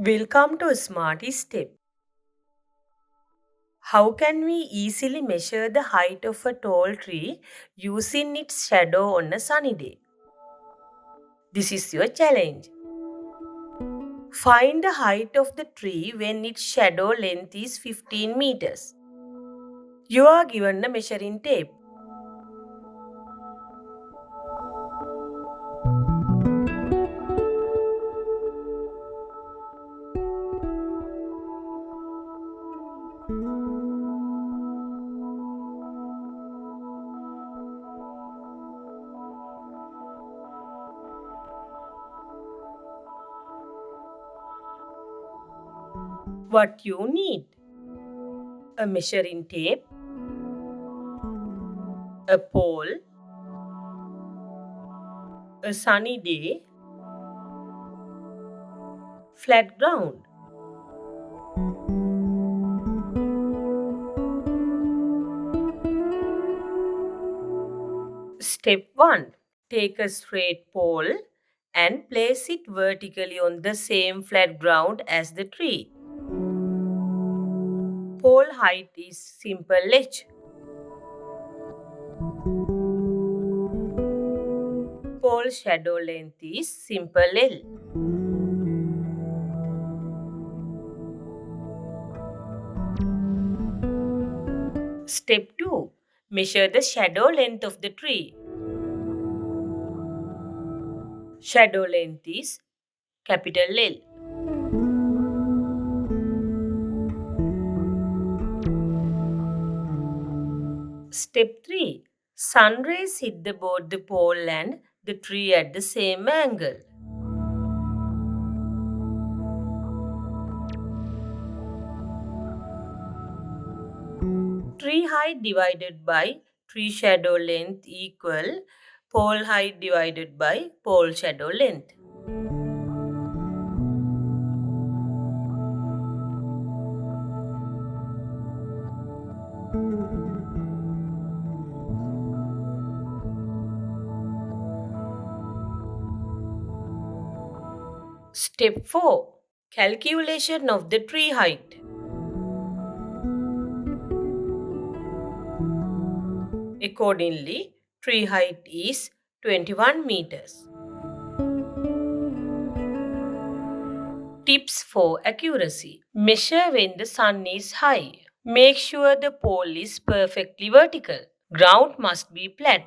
Welcome to Smarty Step. How can we easily measure the height of a tall tree using its shadow on a sunny day? This is your challenge. Find the height of the tree when its shadow length is 15 meters. You are given a measuring tape. What you need: a measuring tape, a pole, a sunny day, flat ground. Step 1. Take a straight pole and place it vertically on the same flat ground as the tree. Pole height is simple h. Pole shadow length is simple L. Step 2. Measure the shadow length of the tree. Shadow length is capital L. Step 3. Sun rays hit both the pole and the tree at the same angle. Tree height divided by tree shadow length equal pole height divided by pole shadow length. Step 4. Calculation of the tree height. Accordingly, tree height is 21 meters. Tips for accuracy. Measure when the sun is high. Make sure the pole is perfectly vertical. Ground must be flat.